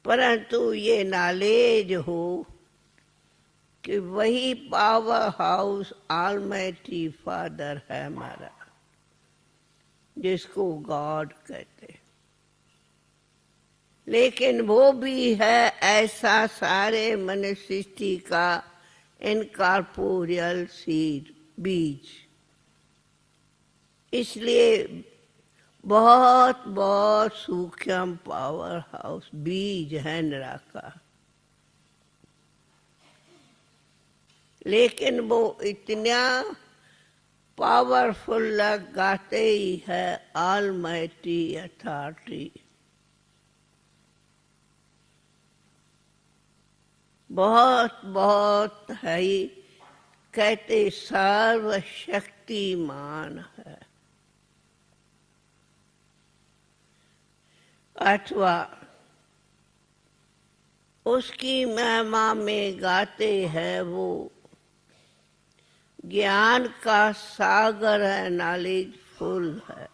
परंतु ये नॉलेज हो कि वही पावर हाउस ऑलमाइटी फादर है हमारा, जिसको गॉड कहते हैं। लेकिन वो भी है ऐसा सारे मनुष्य सृष्टि का इनकॉर्पोरियल सीड, बीज। इसलिए बहुत बहुत सूक्ष्म पावर हाउस बीज है निराकार। लेकिन वो इतना पावरफुल लगाते ही है ऑलमाइटी अथॉरिटी। बहुत बहुत है ही, कहते सर्वशक्तिमान है। अथवा उसकी महिमा में गाते हैं वो ज्ञान का सागर है, नॉलेज फुल है।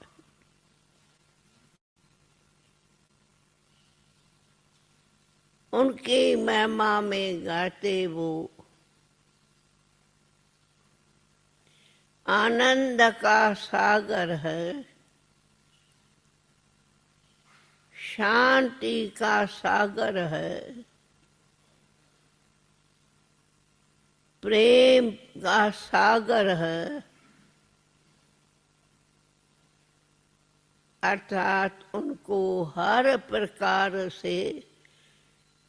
उनकी महिमा में गाते वो आनंद का सागर है, शांति का सागर है, प्रेम का सागर है। अर्थात उनको हर प्रकार से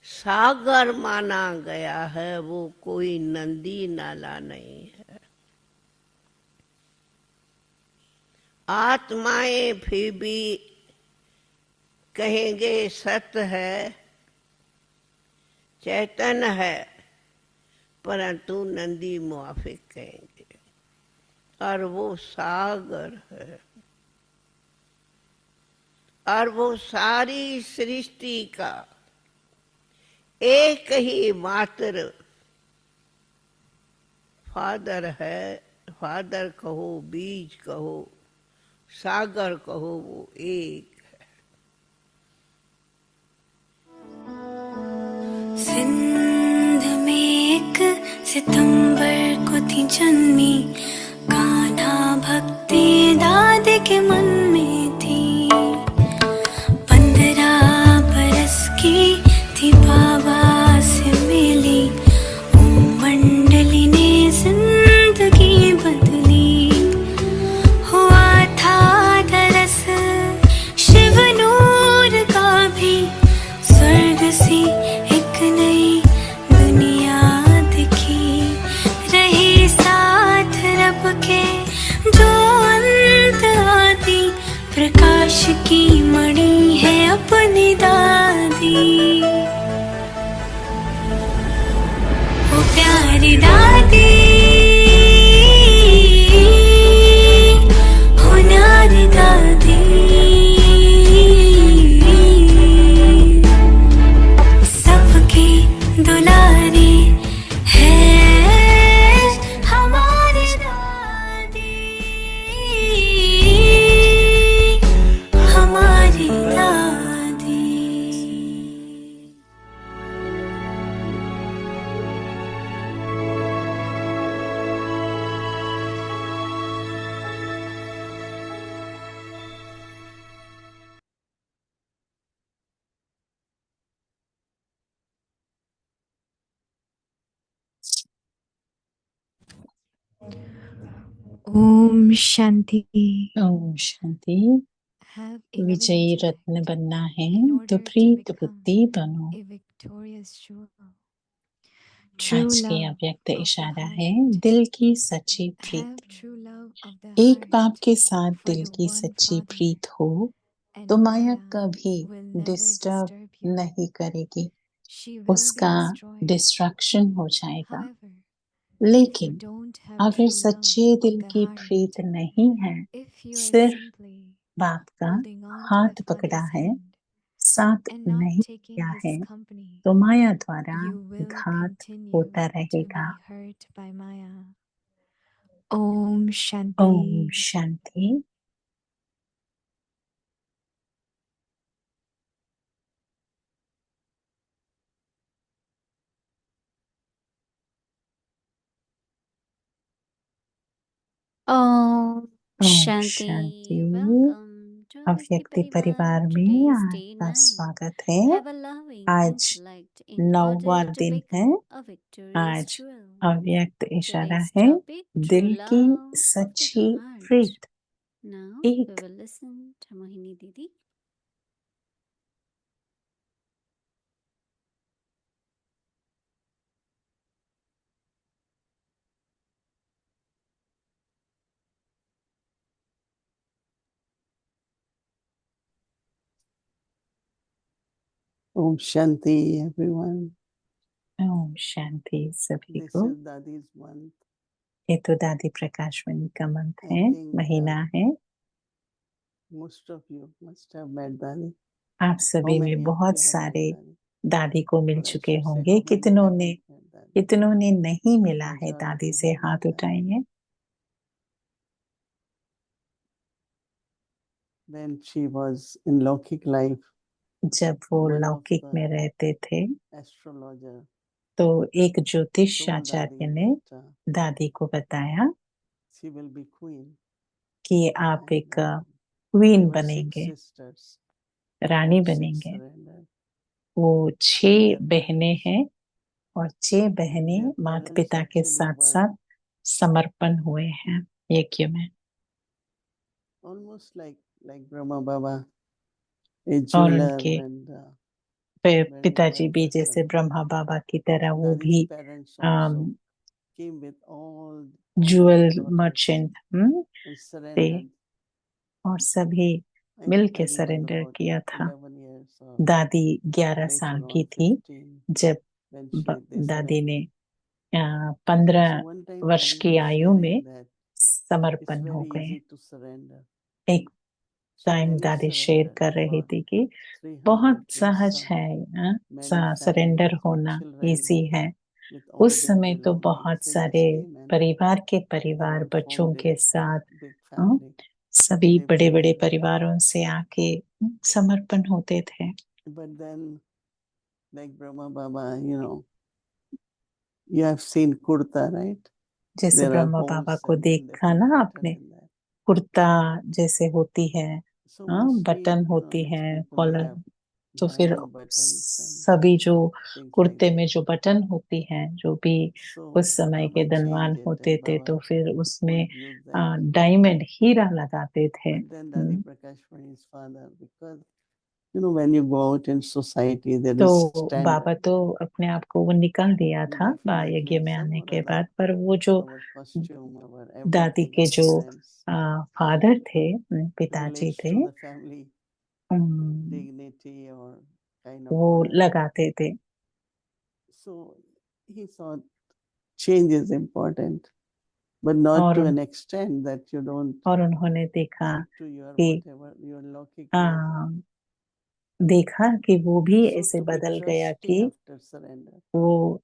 सागर माना गया है, वो कोई नदी नाला नहीं है। आत्माएं फिर भी कहेंगे सत्य है, चैतन्य है, परंतु नंदी मुआफिक कहेंगे, और वो सागर है। और वो सारी सृष्टि का एक ही मात्र फादर है। फादर कहो, बीज कहो, सागर कहो, वो एक है। सिंध में एक सितंबर को थी जन्मी, कान्हा भक्ति दादी के मन में थी। 15 बरस की थी बाबा से मिली, मंडली ने जिंदगी बदली। हुआ था दरस शिव नूर का भी, स्वर्ग सी एक नई दुनिया दिखी। रही साथ रब के जो अंत आती, प्रकाश की मणि है अपनी दादी। वो प्यारी दादी, होनारी दादी, सबकी दुलारी है हमारी दादी, हमारी दादी। ओम शांति। ओम शांति। Have विजयी humility रत्न बनना है in तो order to प्रीत become बुद्धि बनो। a victorious jewel. True आज के love अव्यक्त of the इशारा है heart. दिल की सच्ची प्रीत। Have true love of the एक बाप heart के साथ for दिल the की one सच्ची Father, प्रीत हो and तो माया Maya कभी will never disturb disturb you. नहीं करेगी, She will be उसका destroyed. डिस्ट्रक्शन हो जाएगा। However, if you लेकिन don't have अगर true love सच्चे of दिल the की heart, प्रीत नहीं है, if you are सिर्फ simply बाप का holding on to the हाथ पकड़ा Father's है, hand साथ and not नहीं taking किया his है, company, तो माया द्वारा you will घात continue होता to रहेगा। be hurt by Maya. Om Om Shanti. शांति। ओम ओम शांति। शांति। वेलकम टू अव्यक्ति अव्यक्ति परिवार परिवार। में टुडेज डे आपका 9। स्वागत है। हैव अ लविंग आज इंटेलेक्ट इन 9वां ऑर्डर टू दिन है। बिकम अ विक्टोरियस आज ज्वेल। अव्यक्त इशारा टुडेज है, टॉपिक ट्रू दिल की लव ऑफ द सच्ची हार्ट। प्रीत। नाउ वी एक विल लिसन टू मोहिनी दीदी। Om Shanti, everyone. Om Shanti सभी This को। is Dadi's month. ये तो दादी प्रकाशमणि का मंत्र I है, think महीना है। most of you must have met Dadi. आप How सभी में many of बहुत you have met सारे Dadi? दादी को मिल Or I चुके should say, होंगे। how many कितनों ने haven't met Dadi? कितनों ने नहीं मिला है दादी Majority से, have हाथ met Dadi. उठाइए। When she was in Laukik life, जब वो one of लौकिक the में रहते थे astrologer तो एक told ज्योतिषाचार्य Dadi ने that दादी को बताया she will be queen. कि आप एक And क्वीन there were 6 बनेंगे, sisters. रानी All 6 बनेंगे। surrendered. वो And 6 their बहनें parents हैं और 6 and बहनें their माता parents पिता के actually साथ were साथ समर्पण हुए हैं यज्ञ में। almost like Brahma Baba, a और jeweler उनके and very पिताजी well भी जैसे person. ब्रह्मा बाबा की तरह वो Dadi's भी parents also um, came with all jewel their daughters merchant and थे surrendered. और सभी I मिल think के Dadi was सरेंडर about किया था। 11 years or दादी 11 later साल की on थी 15 जब when they दादी ने surrendered. 15 So one time वर्ष Dadi की was आयु sharing में that it's समर्पण हो very गए। easy to surrender. एक So टाइम many दादी शेयर surrendered कर रही for थी कि 300 बहुत plus सहज है, many सरेंडर families with होना children इजी है। with all उस their समय तो belongings. बहुत They सारे just came and परिवार के they परिवार all बच्चों formed के a साथ big हाँ, family. सभी Lived बड़े बड़े together. परिवारों से आके समर्पण होते थे। But then, like Brahma Baba, you have seen kurta, right? जैसे There are ब्रह्मा holes बाबा को and then they देखा put ना button आपने, in that. कुर्ता जैसे होती है, So mostly, बटन होती rich है, people, they कॉलर, have तो फिर diamond buttons and सभी जो things like कुर्ते that. में जो बटन होती है, जो भी So उस समय Baba के धनवान changed it होते and थे, Baba तो फिर उसमें wouldn't use that. डायमंड हीरा लगाते थे। But then Dadi Prakash Pani's father, because when you go out in society, there तो is बाबा standard. तो अपने आप को वो निकाल दिया You था definitely यज्ञ have में some आने or के other. बाद, पर वो जो Our costume, our दादी everything, के our जो sense फादर थे, पिताजी relates थे, to the family um, dignity or kind of वो honor. लगाते थे। So he thought change is important, but not और to an extent that you don't उन्होंने देखा stick to your कि whatever your lockic ways. देखा कि वो भी So ऐसे to be बदल गया trusty कि after surrender. वो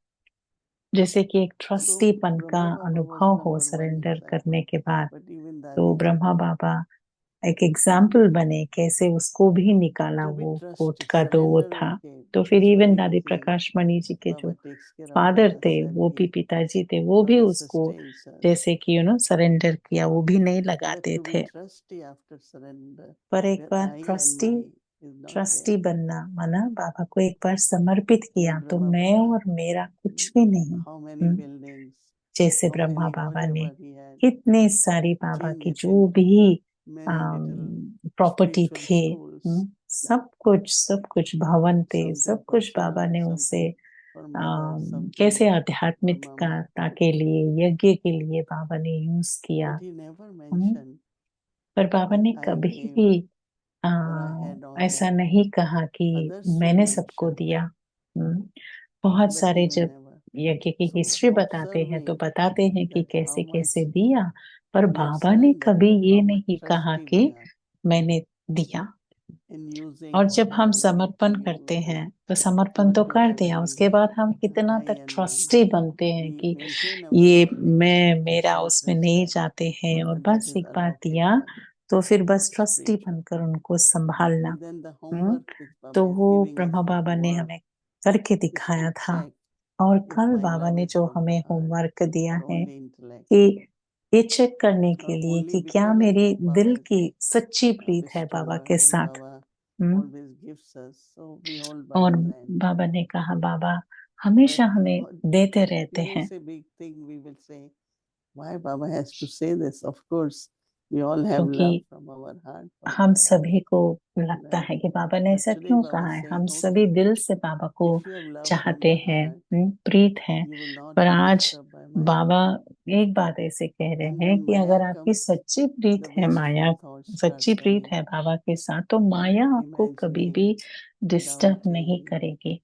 जैसे कि एक So ट्रस्टीपन का Brahma Baba was अनुभव हो number one सरेंडर example, करने के बाद, but even तो Dadi ब्रह्मा बाबा एक एग्जाम्पल बने, कैसे उसको भी निकाला। to be वो कोट trusty, का तो वो surrender. था। Okay, तो फिर it's इवन very दादी easy. प्रकाश मणि जी के जो Baba takes care of father us थे, and वो भी he पिताजी थे, वो भी Baba उसको sustains us. जैसे कि सरेंडर किया, वो भी नहीं But लगाते to be थे। trusty after surrender, पर एक where bar I and trustee my is not trustee there. बनना माना बाबा को एक बार समर्पित किया, Like तो Brahma मैं Baba, और मेरा कुछ भी नहीं। how many buildings, जैसे how ब्रह्मा many बाबा ने whatever he had, कितनी सारी बाबा change की it जो into भी many little प्रॉपर्टी spiritual थी, schools. सब कुछ भवन थे, Something सब for कुछ बाबा ने children, उसे something for mother, कैसे something for आध्यात्मिकता mama. के लिए, यज्ञ के लिए बाबा ने यूज किया। But he never hmm, mentioned पर बाबा that ने I कभी gave भी or I had all ऐसा that. नहीं कहा कि Others may मैंने सबको mention, दिया। बहुत but he सारे may जब never. यज्ञ की So हिस्ट्री बताते हैं तो observing बताते हैं कि that how कैसे much कैसे दिया, पर we have बाबा ने surrendered, कभी but ये how much नहीं कहा trusty कि we are मैंने दिया। in using और जब हम whatever we need to समर्पण करते use. हैं तो समर्पण Not तो to कर have दिया, any उसके बाद हम कितना I तक and my. ट्रस्टी बनते हैं We कि maintain our ये dignity, मेरा उसमें नहीं self-respect, जाते हैं, और but that बस is एक बार alaukic दिया one, तो फिर बस ट्रस्टी spiritual. बनकर उनको संभालना। But then the hmm, homework which तो Baba is वो giving us ब्रह्मा बाबा ने tomorrow हमें करके is दिखाया to था। check और if कल my बाबा love ने is जो from the हमें heart होमवर्क दिया or है only intellect. कि ये चेक करने के Not लिए only कि क्या because मेरी Baba दिल has की सच्ची प्रीत है bestowed बाबा us के and साथ। Baba hmm. always gives us, so we hold by और his hand. बाबा ने कहा बाबा हमेशा But हमें God, देते he रहते will हैं। say big thing. We will say, why Baba has to say this? Of course, we all have क्योंकि love from our heart for हम Baba. सभी को लगता है कि बाबा ने But ऐसा today क्यों Baba कहा is है, saying, हम okay, सभी दिल से बाबा को if you have love from चाहते the हैं, heart, प्रीत हैं। you will not पर be आज disturbed by Maya. बाबा एक बात ऐसे कह रहे And हैं when कि Maya अगर आपकी comes, सच्ची प्रीत the है माया, wasteful thoughts सच्ची start प्रीत coming, है बाबा के साथ, तो माया आपको कभी imagining, भी डिस्टर्ब नहीं doubting, करेगी।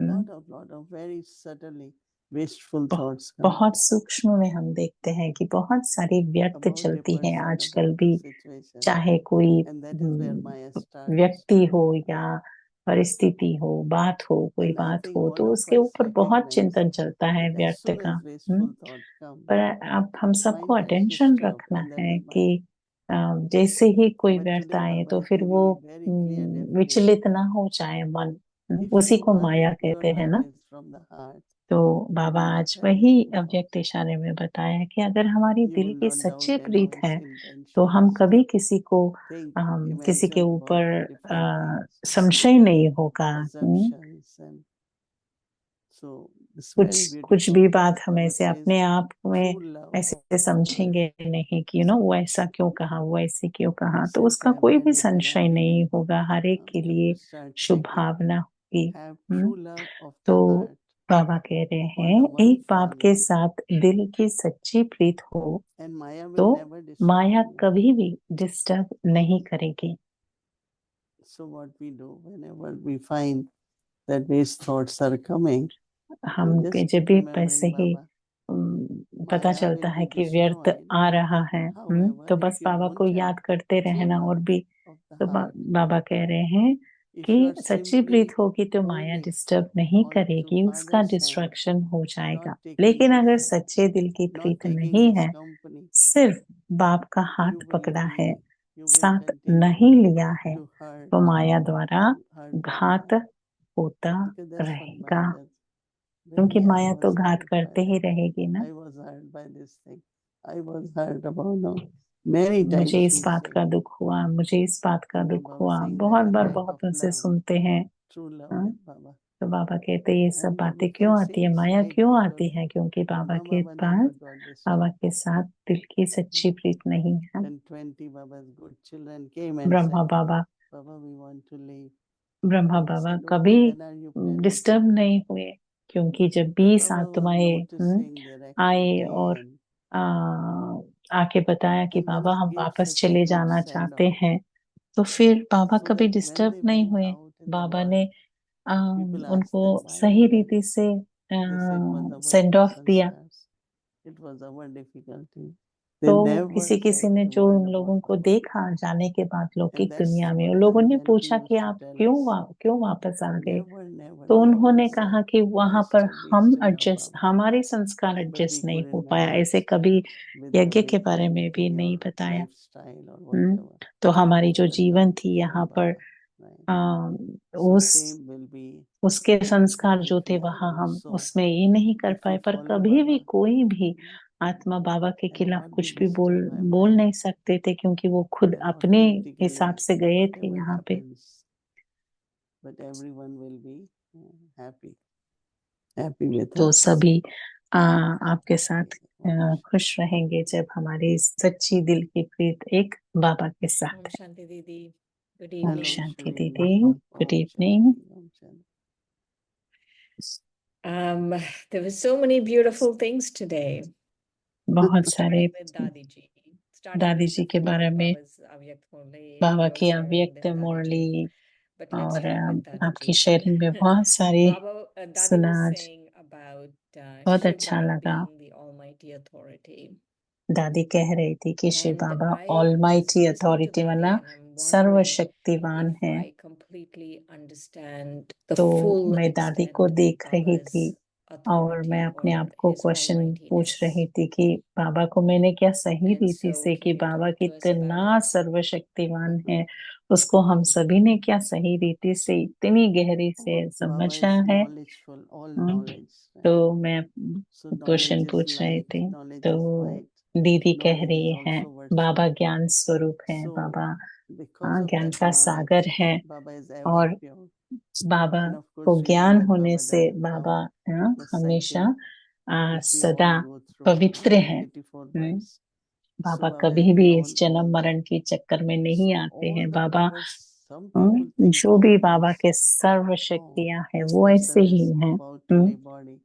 हम्म। lot of very subtly wasteful बहु- thoughts come बहुत सूक्ष्म में हम देखते हैं कि बहुत सारी व्यर्थ about a चलती हैं person, आजकल about a भी, situation. चाहे कोई And that is where Maya starts. व्यक्ति हो या परिस्थिति हो, बात हो, कोई And I बात think हो, all तो of उसके us ऊपर बहुत recognize चिंतन चलता है that as व्यर्थ soon का। as wasteful thought come, पर अब हम सबको mind gets अटेंशन disturbed, रखना and that है is कि Maya. जैसे ही कोई But व्यर्थ today आए Baba तो is फिर वो giving a very clear definition. विचलित ना हो जाए मन। If उसी you को want माया pure कहते हैं ना। happiness from the heart, तो बाबा you आज must have वही wasteful अव्यक्त thoughts. इशारे में बताया कि अगर हमारी You दिल will की not सच्ची doubt प्रीत anyone's है तो हम intentions. कभी किसी को Think, किसी के imagine about ऊपर different things, संशय नहीं होगा। assumptions, and so it's very कुछ भी beautiful. बात हम Baba ऐसे says, अपने आप में true love ऐसे समझेंगे नहीं कि वो ऐसा क्यों कहा, वो ऐसे क्यों कहा, तो Since उसका I've कोई read भी it and संशय I've been नहीं in, होगा, हर एक के you लिए start शुभ checking. भावना होगी। Have hmm. true love of the तो heart बाबा कह रहे for हैं the one एक बाप के Father, साथ दिल की सच्ची प्रीत हो and Maya तो will never disturb Maya you. कभी भी डिस्टर्ब नहीं करेगी। So what we do whenever we find that these thoughts are coming, हम we just जब keep भी पैसे remembering ही Baba. पता Maya चलता will है be कि व्यर्थ destroyed. आ रहा है, However, तो if बस you बाबा को don't have याद करते true रहना। और love भी of the तो heart, बाबा कह रहे हैं if कि you are सच्ची प्रीत simply होगी तो माया holding डिस्टर्ब नहीं on to करेगी, उसका Father's hand, डिस्ट्रैक्शन हो जाएगा। not taking लेकिन his अगर hand, सच्चे दिल की not प्रीत taking नहीं his है, company, सिर्फ बाप का you हाथ will पकड़ा है, be, you will साथ continue नहीं लिया है, to hurt, तो माया द्वारा hurt घात Baba. होता Because that's what रहेगा। Maya does. When क्योंकि Maya माया तो was घात hurt करते by, ही रहेगी ना। I was hurt by this thing. I was hurt about no. Many मुझे times इस we बात say, का दुख हुआ, मुझे इस बात का दुख Baba हुआ, saying that बहुत the बार lack बहुत of उनसे love, सुनते हैं। true love हाँ? with Baba. तो बाबा कहते हैं ये सब And बातें we क्यों can आती see है, माया inside क्यों because आती है? क्योंकि बाबा के Baba पास, never got बाबा disturbed. के साथ दिल की सच्ची प्रीत नहीं है। When 20 Baba's good children came and Brahma said, Baba Baba, we want to leave. Brahma Baba Baba said, कभी okay, when are you planning to disturb go? नहीं हुए, क्योंकि जब But 20 Baba was आत्माएं noticing their आए activity और and आके बताया कि then बाबा Baba हम gave वापस such a चले good जाना send चाहते off. हैं, तो फिर बाबा So कभी that when डिस्टर्ब they नहीं went हुए। out in the Baba world, ने people asked उनको them, why सही you went? रीति से They said, it was our send off दिया। sanskars. It was our difficulty. तो They never किसी किसी said ने a जो word उन लोगों about को Baba. देखा जाने के बाद लौकिक And that's दुनिया में, what उन लोगों ने Damayanti पूछा कि used to आप tell क्यों us. क्यों वापस आ गए? Never, never, तो never उन्होंने said, कहा कि वहां please पर stay, we हम still love एडजस्ट, Baba. हमारे संस्कार But we एडजस्ट नहीं हो couldn't पाया। ऐसे manage कभी with the यज्ञ के बारे में भी rigidity नहीं or बताया। lifestyle or whatever. तो हमारी जो But जीवन love थी यहाँ from पर Baba. Right. So उस same will be उसके संस्कार जो if थे we are वहां हम also, उसमें ये नहीं कर if पाए। we पर follow कभी भी Baba कोई भी आत्मा बाबा के and खिलाफ not be कुछ भी बोल disturbed by बोल Maya, नहीं सकते थे, क्योंकि वो खुद then अपने हिसाब automatically से गए थे whatever यहाँ पे। happens, but everyone will be happy, happy with तो us. सभी आपके साथ Om खुश रहेंगे जब हमारी सच्ची दिल की प्रीत एक बाबा के साथ Om है। Shanti Didi. Good ओम Hello, evening. शांति Shalini. दीदी, good Om evening. Shanti. Om Shanti. There were so many beautiful things today. बहुत सारे Starting with Dadi Ji. Starting दादी with जी the के बारे four में, Babas, Avyakt Murli, बाबा की yours sharing, अव्यक्त then Dadi Murali Ji. But let's और start with Dadi आपकी Ji. शेयरिंग में बहुत सारी Dadi सुना was आज, saying about बहुत Shiv अच्छा Baba लगा। being the Almighty Authority. दादी कह रही थी कि Shiv And Baba I was almighty listening to authority Dadi वाला and I'm wondering सर्वशक्तिवान if है। I completely understand the तो full मैं दादी को extent of देख रही थी Baba's और मैं authority अपने आप or को his क्वेश्चन पूछ रही almightiness. थी कि बाबा को मैंने क्या सही And रीति so से, can कि you Baba talk to us about कितना it? सर्वशक्तिवान है, उसको हम सभी ने क्या सही रीति से इतनी गहरी से Baba समझा is है। knowledgeful, all knowledge. Right? तो मैं So क्वेश्चन knowledge is पूछ रही light, थी। knowledge तो is might. दीदी कह Knowledge रही is है also virtue. बाबा ज्ञान स्वरूप है, So, बाबा because of ज्ञान that का knowledge, सागर है, Baba is ever और pure. बाबा And of को course, we know ज्ञान that होने Baba से doesn't बाबा come the हमेशा cycle which we सदा all go through, पवित्र है। 84 हम्म, births. बाबा So Baba कभी is भी इस beyond जन्म all that. मरण के चक्कर में नहीं So आते all हैं। the Baba powers, some people think जो भी Baba बाबा is, के सर्व oh, शक्तियां हैं this वो ऐसे person ही is हैं। about to leave body.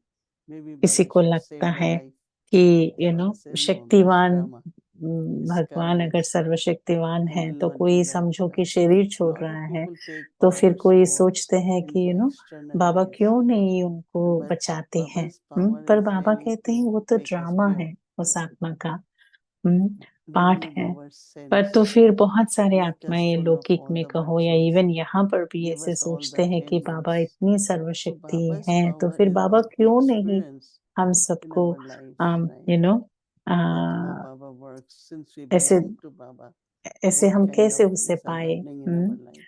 Maybe किसी Baba को should लगता save the है life. कि Baba says, no, this शक्तिवान drama. This भगवान अगर courage. सर्वशक्तिवान And है we तो learn कोई to let समझो कि go. शरीर छोड़ Lot रहा of है, people take तो फिर powers कोई more सोचते हैं कि into external बाबा ways. क्यों नहीं उनको But बचाते हैं। Baba's power पर is बाबा really कहते हैं to वो तो make us ड्रामा pure. है, उस आत्मा का पाठ Revenue है। Baba पर sends, तो फिर बहुत सारे make us आत्माएं full of लौकिक all में the कहो या virtues, इवन यहाँ पर भी give ऐसे us all सोचते the हैं कि बाबा failures. इतनी So सर्वशक्ति Baba's हैं, तो power फिर is बाबा what we क्यों नहीं experience हम in सबको our life, right? You know That how Baba works. Since we ऐसे belong to Baba, ऐसे what हम kind कैसे of उसे things are पाए। happening in our life.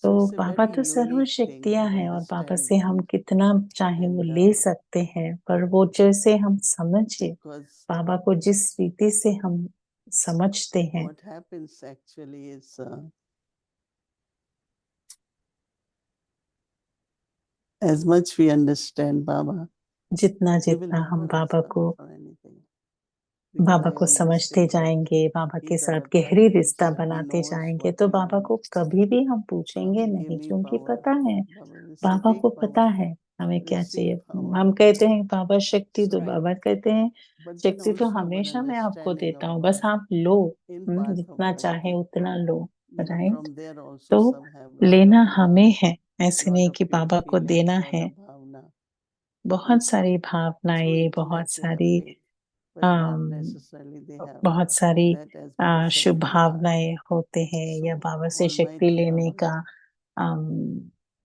तो So it's a Baba very तो सर्व unique thing शक्तियां to हैं और बाबा understand. से हम कितना चाहे वो And ले सकते हैं, पर वो जैसे हम समझे, because बाबा को जिस रीति से हम समझते हैं, what happens actually is as much we understand Baba, जितना we will जितना हम never बाबा ask को Baba for anything. Because Baba I को always समझते say that जाएंगे, बाबा के he's साथ our गहरी prime रिश्ता minister. He बनाते knows जाएंगे, what तो we बाबा want. को कभी भी हम पूछेंगे Baba, नहीं, give me क्योंकि power. पता है Baba will say, Baba take को पता power, है हमें क्या receive चाहिए। power. हम कहते हैं बाबा शक्ति दो, Right. बाबा कहते हैं But then शक्ति तो also our हमेशा मैं आपको understanding देता of हूँ, बस God आप लो, in path of जितना चाहे bhakti. उतना लो, You know, right. from there also तो some have lot लेना of हमें love, है, ऐसे lot नहीं of कि pure बाबा को feelings, देना lot है। of bhavna. बहुत It's सारी through भावनाएं, it you बहुत have to have सारी faith, but not necessarily they have बहुत सारी that, as Baba says, Shubh from heart. भावनाएं होते हैं, या So बाबा से शक्ति Almighty लेने Baba, का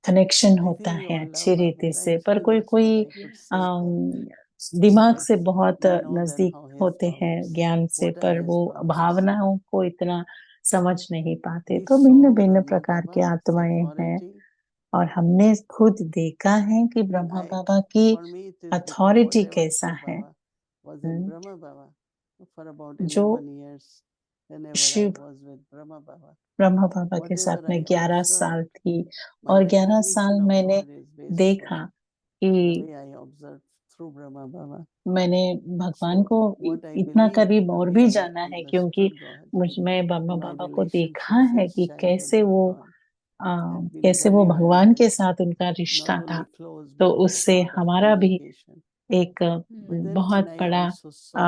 कनेक्शन I होता think we है all अच्छी love Baba, रीति से। right? पर So कोई that's कोई what I could say. दिमाग But से बहुत we know that नजदीक how his होते हैं powers, ज्ञान से, what are पर his वो powers. भावनाओं को इतना समझ नहीं पाते। We तो भिन्न saw भिन्न Brahma प्रकार की Baba's आत्माएं हैं, authority, और हमने खुद देखा है कि and ब्रह्मा बाबा की for me it is because authority whatever कैसा Shiv है। Baba was in Brahma Baba for about जो 11 years. Whenever I Shiv was with Brahma Baba, Brahma बाबा के साथ whatever मैं I 11 observed, साल थी, my और 11 recognition साल of मैंने God is based देखा on कि the way I observed through Brahma Baba. मैंने भगवान So को what I इतना believe, करीब the और way भी I जाना है, क्योंकि understood God, मैं ब्रह्मा my बाबा को देखा relationships है as कि childhood with God had been कैसे वो very, very भगवान के good. साथ उनका Not रिश्ता था। only close, तो but उससे lot of हमारा भी communication. एक But then बहुत when I बड़ा also saw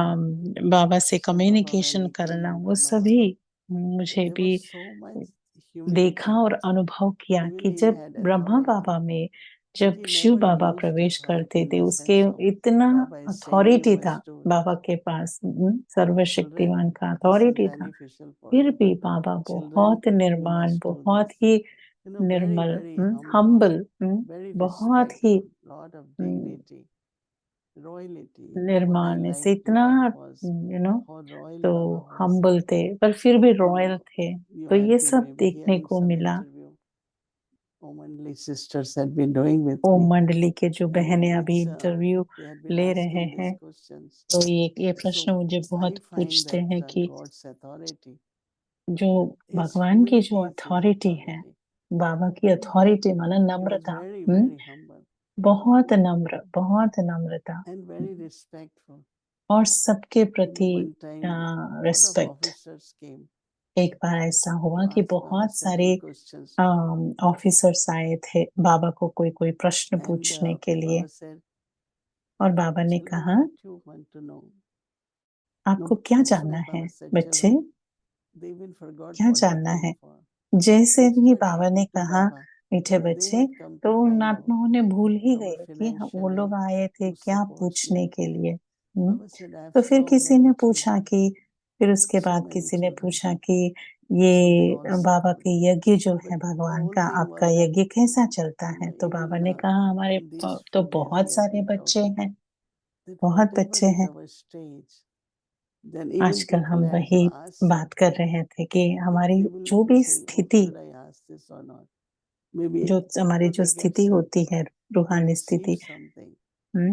बाबा से Shiv Baba communication when he came करना, in वो Brahma सभी Baba, मुझे there भी was so much देखा humility. और अनुभव किया Even कि he जब had ब्रह्मा authority, बाबा में but जब he Shiv never Baba used प्रवेश authority करते in थे, the उसके sense of इतना Baba is saying you authority था must do बाबा this. के पास, Children, सर्वशक्तिमान का this is अथॉरिटी था। beneficial for फिर you. भी बाबा Children, बहुत you निर्माण, must do बहुत this. He You know, very, Nirmal, very humble, humble, very बहुत ही respectful, lot of dignity, royalty. What I निर्माण से liked इतना about was how royal तो Baba was. हम्बल थे, पर फिर भी You रॉयल know, थे। you तो had ये been सब maybe देखने hearing को some मिला। interview Omanli sisters had been doing with Om me, मंडली के जो in बहनें अभी which interview they had been ले रहे asking हैं, these questions. तो ये प्रश्न So मुझे बहुत I find पूछते that हैं कि God's authority, जो His भगवान की जो humility is His अथॉरिटी है, authority. बाबा की अथॉरिटी माना He was Namrata, very, very humble बहुत नम्र, बहुत नम्रता, and very respectful. और सबके You know, प्रति one time, lot of respect. officers came एक बार ऐसा हुआ to कि ask Baba बहुत सारे certain questions, ऑफिसर्स आए थे बाबा को कोई कोई प्रश्न and पूछने के लिए, Baba said, और बाबा ने "Children, कहा, what you want to know?" आपको No, क्या just जानना like है Baba said, बच्चे, children, they even forgot क्या what they जानना came है। for. जैसे That's ही what बाबा ने happened to कहा Baba. मीठे They बच्चे, had come तो to उन find out आत्माओं ने भूल ही our गए कि वो financial लोग needs, आए थे who क्या supports पूछने me. के लिए। Baba said, I have तो फिर so किसी many ने पूछा children, कि, फिर उसके so बाद many किसी ने children. पूछा कि So they ये all बाबा support. के यज्ञ जो है But the भगवान whole का, thing आपका was that, यज्ञ कैसा चलता you है। know, तो बाबा even ने कहा, हमारे in these तो few days बहुत we have सारे been बच्चे talking, हैं, that बहुत whatever बच्चे is हैं। our stage, then even आजकल people हम have वही to ask बात कर something, रहे थे कि that हमारी they will जो be भी saying, oh, स्थिति, should I ask this or not? Maybe, जो you हमारी know, जो they get स्थिति होती something, है, they रूहानी receive स्थिति, something,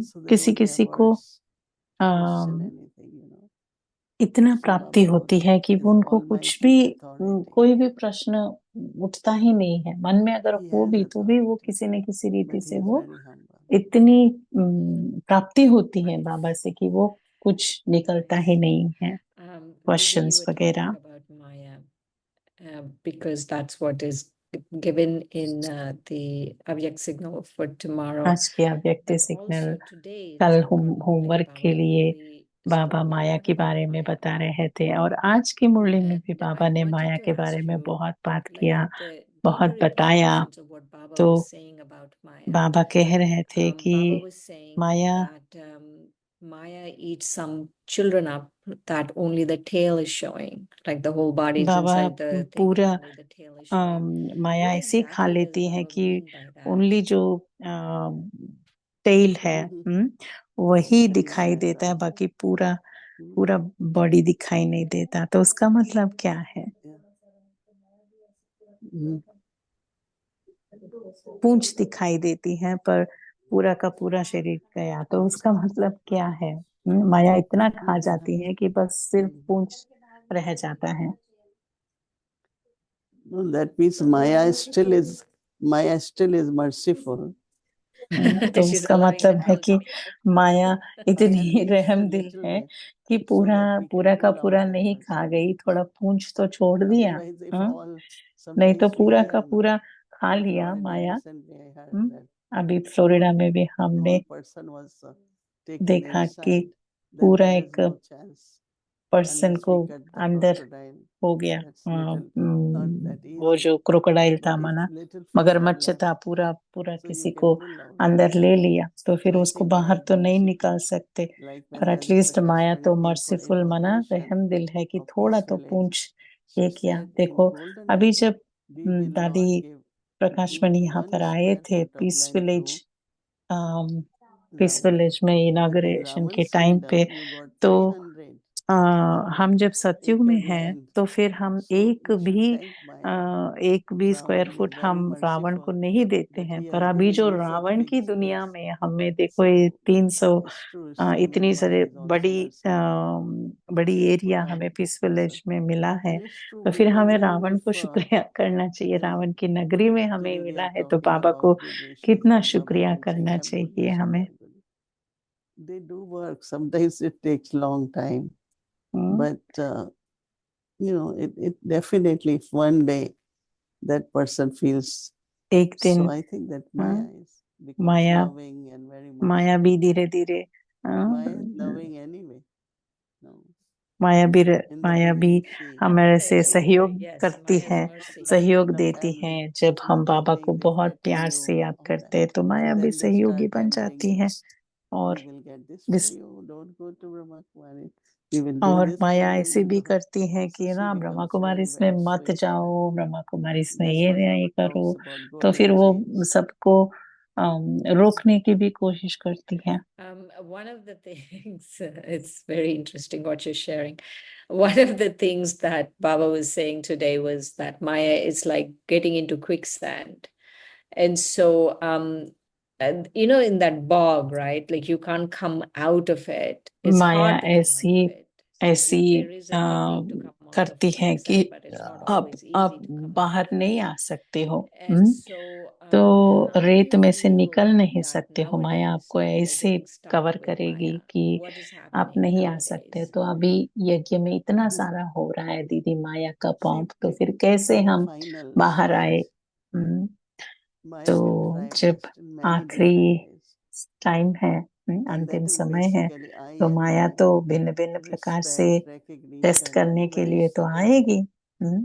so they किसी don't have किसी को words to question um, anything, you know. इतना So प्राप्ति Baba होती है कि is वो उनको कुछ almighty भी authority. कोई भी प्रश्न उठता ही नहीं है मन में, अगर He हो has भी तो भी वो authority, किसी न किसी रीति but he से is वो very humble. इतनी प्राप्ति होती है बाबा से कि वो कुछ निकलता ही नहीं है Didi, क्वेश्चंस you were वगैरह। talking about Maya, because that's what is given in the Avyak signal for tomorrow. आज के अव्यक्त But सिग्नल also today, कल Srila Prabhupada, होमवर्क Baba के लिए Murli Baba spoke a Maya lot के about बारे में Maya. बता रहे थे, और आज की मुरली में भी And बाबा I ने wanted माया to के ask बारे में you, बहुत बात like, किया, the बहुत deeper बताया। implications of what Baba तो was saying about Maya. बाबा कह रहे थे कि Baba was saying Maya that Maya eats some children up that only the tail is showing, like the whole body is Baba inside the thing and पूरा only the tail is showing. Maya What ऐसी खा exactly does लेती है Baba कि mean by that? Only जो tell है वही दिखाई Right, देता है, right. बाकी पूरा Hmm. पूरा बॉडी दिखाई नहीं देता। तो उसका मतलब क्या है? Yeah. Hmm. पूंछ दिखाई देती है पर पूरा का पूरा शरीर गया, तो उसका मतलब क्या है? माया इतना खा जाती है कि बस सिर्फ पूंछ रह जाता है। No, that means Maya still is merciful. तो She's उसका allowing the मतलब है tail कि to show. माया Maya इतनी leaves a रहम दिल little है bit कि so पूरा that we पूरा can का pull out पूरा that नहीं much खा of गई, it. थोड़ा पूंछ तो छोड़ दिया। Otherwise, if हाँ? all नहीं तो sometimes पूरा we का पूरा खा in लिया Florida Maya. recently I heard that अभी फ्लोरिडा में भी हमने one person was taken देखा कि inside, then पूरा there is एक no chance पर्सन unless को we cut the अंदर crocodile. हो गया। That's little not that वो easy. जो क्रोकोडाइल था But if माना, little fish are मगरमच्छ left, था, पूरा पूरा so you किसी can को pull out. अंदर ले लिया, तो फिर So I उसको think बाहर Maya is तो नहीं merciful. निकाल सकते। Like पर when एटलीस्ट माया तो Dakshashwani came for मर्सीफुल माना, information रहम दिल है कि of थोड़ा Peace तो Village, पूंछ she ये किया। said in देखो golden अभी days जब we will दादी not give प्रकाशमणि even यहाँ 1 पर आए square थे foot of piece land village, to peace Ravan. Village में But in इनाग्रेशन के Ravan's टाइम पे, kingdom, you got तो 300 हम जब सतयुग में acre हैं land. तो फिर हम So we should thank Maya. एक भी स्क्वायर Ravan फुट is हम very रावण को merciful नहीं देते that हैं, he पर has अभी given जो me such रावण की big दुनिया space. में हमें देखो ये So 300 it's true that इतनी Maya सारे is also बड़ी merciful. बड़ी एरिया Provide हमें पीस us विलेज a- में मिला है, And it's true तो फिर हमें because even रावण if को शुक्रिया करना चाहिए। you know रावण की नगरी में हमें today we मिला are है, तो talking बाबा about को devotions कितना of Baba शुक्रिया reaching करना Shambhodhi, चाहिए हमें। Shambhodhi. They do work. Sometimes it takes long time, hmm, but it definitely if one day that person feels. एक दिन So I think that Maya हाँ, becomes Maya loving and very Maya merciful. भी धीरे धीरे Maya is loving anyway. No. माया भी In the माया भी beginning, she हमारे से Actually, सहयोग yes, करती Maya is है, mercy. सहयोग in the देती है। family, जब हम बाबा को everything बहुत reflecting प्यार you, से याद all करते that. हैं, तो माया And भी then they सहयोगी start बन tempting जाती you. है। We और will get this for जिस you. Don't go to Brahma Kumari. We will do और this for माया you. ऐसे भी करती है So कि she ना ब्रह्मा becomes कुमारी very, इसमें very मत sweet. जाओ, ब्रह्मा कुमारी इसमें That's ये what नहीं Baba करो, talks about तो फिर golden वो chains. सबको रोकने की भी कोशिश करती है। One of the things, it's very interesting what you're sharing. One of the things that Baba was saying today was that Maya is like getting into quicksand. And so, and, in that bog, right? Like you can't come out of it. It's Maya hard to come out ऐसी of it. ऐसी There is a technique to come out of करती है कि quicksand, but it's not आप always easy to come out बाहर of नहीं it. आ सकते हो। And so, तो how do रेत you में से निकल feel नहीं that सकते हो, माया nowadays आपको people are ऐसे getting stuck कवर with करेगी Maya? कि What is आप happening नहीं आ सकते। nowadays? तो अभी यज्ञ में इतना सारा हो रहा है दीदी माया का पंप, तो फिर कैसे In the हम final बाहर आए? stage, तो Maya will try जब best in many आखिरी different ways. टाइम है, And अंतिम that is समय है, basically I तो and माया you. तो भिन्न भिन्न प्रकार से Respect, टेस्ट recognition, करने के very लिए तो subtle. आएगी। But